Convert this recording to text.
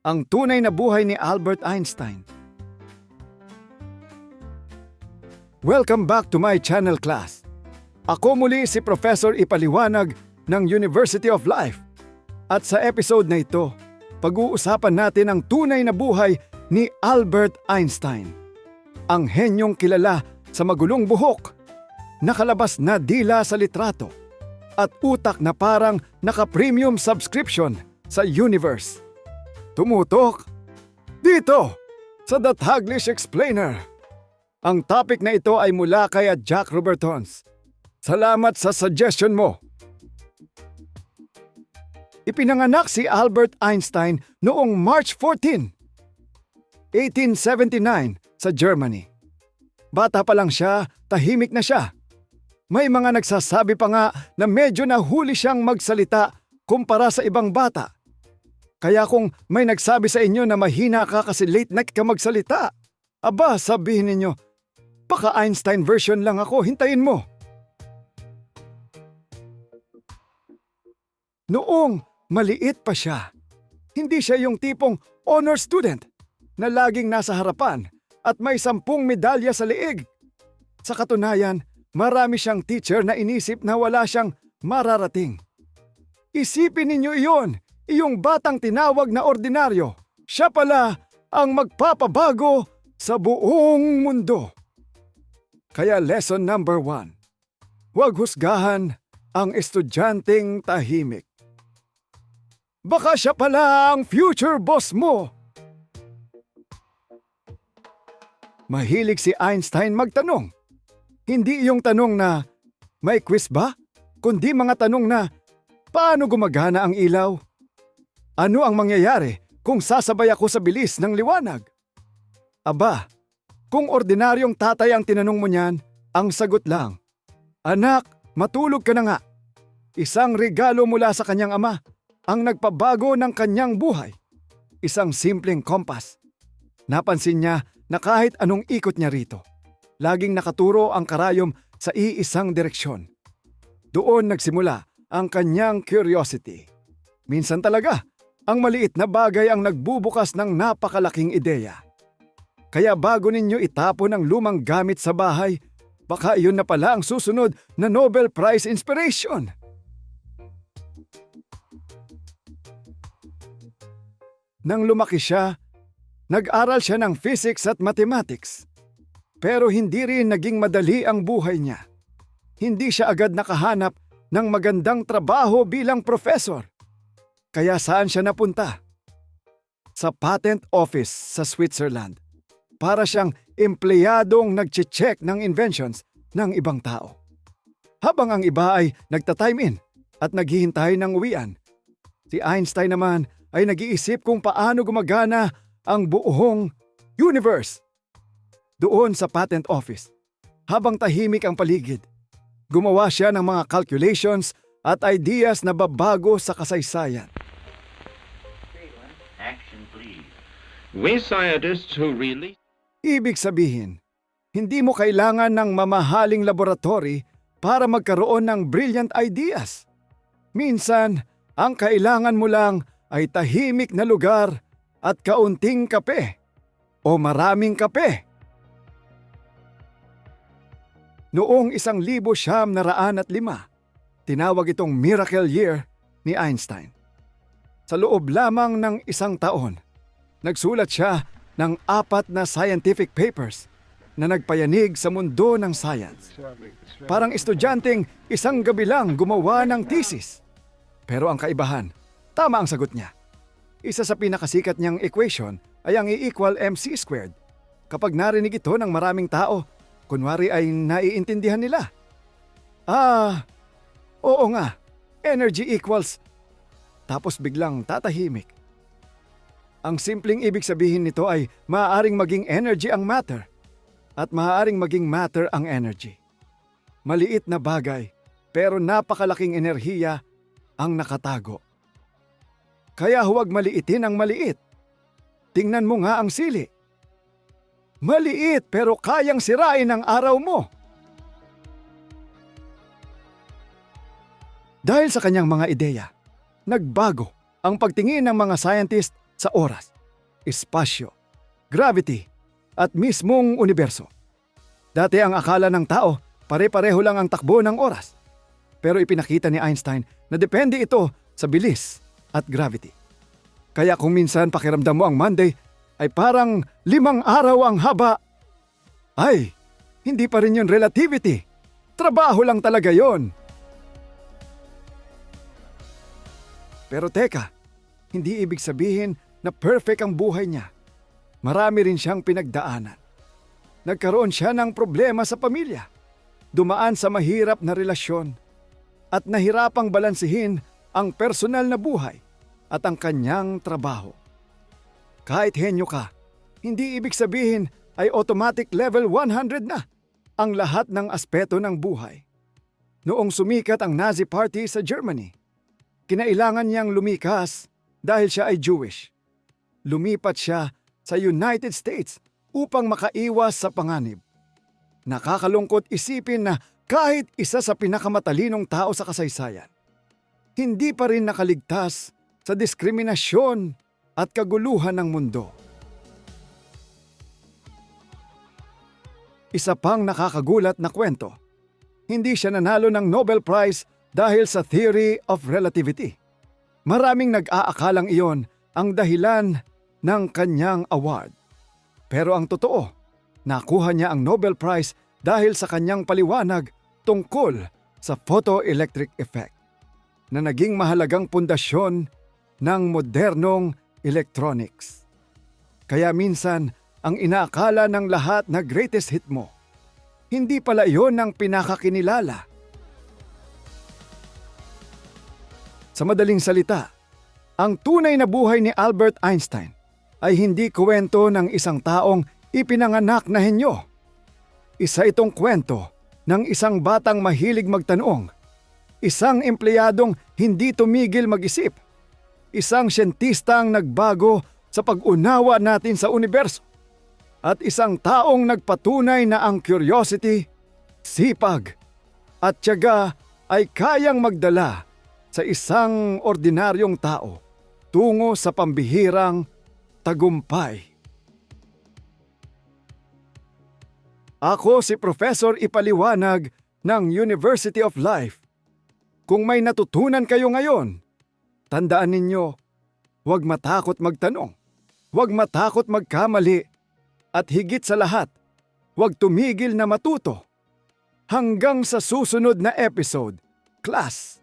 Ang tunay na buhay ni Albert Einstein. Welcome back to my channel class. Ako muli si Professor Ipaliwanag ng University of Life. At sa episode na ito, pag-uusapan natin ang tunay na buhay ni Albert Einstein. Ang henyong kilala sa magulong buhok, nakalabas na dila sa litrato, at utak na parang naka-premium subscription sa universe. Tumutok dito sa The Taglish Explainer. Ang topic na ito ay mula kay Jack Robertons. Salamat sa suggestion mo. Ipinanganak si Albert Einstein noong March 14, 1879 sa Germany. Bata pa lang siya, tahimik na siya. May mga nagsasabi pa nga na medyo nahuli siyang magsalita kumpara sa ibang bata. Kaya kung may nagsabi sa inyo na mahina ka kasi late night ka magsalita, aba, sabihin ninyo, baka Einstein version lang ako, hintayin mo. Noong maliit pa siya, hindi siya yung tipong honor student na laging nasa harapan at may 10 medalya sa liig. Sa katunayan, marami siyang teacher na inisip na wala siyang mararating. Isipin ninyo iyon, iyong batang tinawag na ordinaryo. Siya pala ang magpapabago sa buong mundo. Kaya lesson number 1, huwag husgahan ang estudyanteng tahimik. Baka siya pala ang future boss mo. Mahilig si Einstein magtanong. Hindi yung tanong na, may quiz ba? Kundi mga tanong na, paano gumagana ang ilaw? Ano ang mangyayari kung sasabay ako sa bilis ng liwanag? Aba, kung ordinaryong tatay ang tinanong mo niyan, ang sagot lang, anak, matulog ka na nga. Isang regalo mula sa kanyang ama, ang nagpabago ng kanyang buhay. Isang simpleng kompas. Napansin niya na kahit anong ikot niya rito, laging nakaturo ang karayom sa iisang direksyon. Doon nagsimula ang kanyang curiosity. Minsan talaga, ang maliit na bagay ang nagbubukas ng napakalaking ideya. Kaya bago ninyo itapon ang lumang gamit sa bahay, baka iyon na pala ang susunod na Nobel Prize inspiration. Nang lumaki siya, nag-aral siya ng physics at mathematics. Pero hindi rin naging madali ang buhay niya. Hindi siya agad nakahanap ng magandang trabaho bilang professor. Kaya saan siya napunta? Sa patent office sa Switzerland. Para siyang empleyadong nagche-check ng inventions ng ibang tao. Habang ang iba ay nagta-time in at naghihintay ng uwian, si Einstein naman ay nag-iisip kung paano gumagana ang buong universe. Doon sa patent office, habang tahimik ang paligid, gumawa siya ng mga calculations at ideas na babago sa kasaysayan. Action, please. We scientists who really... Ibig sabihin, hindi mo kailangan ng mamahaling laboratory para magkaroon ng brilliant ideas. Minsan, ang kailangan mo lang ay tahimik na lugar at kaunting kape o maraming kape. Noong 1905, tinawag itong Miracle Year ni Einstein. Sa loob lamang ng 1 taon, nagsulat siya ng 4 na scientific papers na nagpayanig sa mundo ng science. Parang estudyanteng isang gabi lang gumawa ng thesis. Pero ang kaibahan, tama ang sagot niya. Isa sa pinakasikat niyang equation ay ang E=mc². Kapag narinig ito ng maraming tao, kunwari ay naiintindihan nila. Oo nga, energy equals... Tapos biglang tatahimik. Ang simpleng ibig sabihin nito ay maaaring maging energy ang matter at maaaring maging matter ang energy. Maliit na bagay pero napakalaking enerhiya ang nakatago. Kaya huwag maliitin ang maliit. Tingnan mo nga ang sili. Maliit pero kayang sirain ang araw mo. Dahil sa kanyang mga ideya, nagbago ang pagtingin ng mga scientist sa oras, espasyo, gravity, at mismong universo. Dati ang akala ng tao, pare-pareho lang ang takbo ng oras. Pero ipinakita ni Einstein na depende ito sa bilis at gravity. Kaya kung minsan pakiramdam mo ang Monday ay parang 5 araw ang haba, ay, hindi pa rin yun relativity. Trabaho lang talaga yon. Pero teka, hindi ibig sabihin na perfect ang buhay niya. Marami rin siyang pinagdaanan. Nagkaroon siya ng problema sa pamilya. Dumaan sa mahirap na relasyon. At nahirapang balansihin ang personal na buhay at ang kanyang trabaho. Kahit henyo ka, hindi ibig sabihin ay automatic level 100 na ang lahat ng aspeto ng buhay. Noong sumikat ang Nazi Party sa Germany, kinailangan niyang lumikas dahil siya ay Jewish. Lumipat siya sa United States upang makaiwas sa panganib. Nakakalungkot isipin na kahit isa sa pinakamatalinong tao sa kasaysayan, hindi pa rin nakaligtas sa diskriminasyon at kaguluhan ng mundo. Isa pang nakakagulat na kwento, hindi siya nanalo ng Nobel Prize dahil sa theory of relativity. Maraming nag-aakalang iyon ang dahilan ng kanyang award. Pero ang totoo, nakuha niya ang Nobel Prize dahil sa kanyang paliwanag tungkol sa photoelectric effect na naging mahalagang pundasyon ng modernong electronics. Kaya minsan, ang inaakala ng lahat na greatest hit mo, hindi pala iyon ang pinakakinilala. Sa madaling salita, ang tunay na buhay ni Albert Einstein ay hindi kwento ng isang taong ipinanganak na henyo. Isa itong kwento ng isang batang mahilig magtanong, isang empleyadong hindi tumigil mag-isip, isang siyentistang nagbago sa pag-unawa natin sa universo, at isang taong nagpatunay na ang curiosity, sipag, at tiyaga ay kayang magdala sa isang ordinaryong tao tungo sa pambihirang tagumpay. Ako si Professor Ipaliwanag ng University of Life. Kung may natutunan kayo ngayon, tandaan ninyo, huwag matakot magtanong, huwag matakot magkamali, at higit sa lahat, huwag tumigil na matuto. Hanggang sa susunod na episode, class!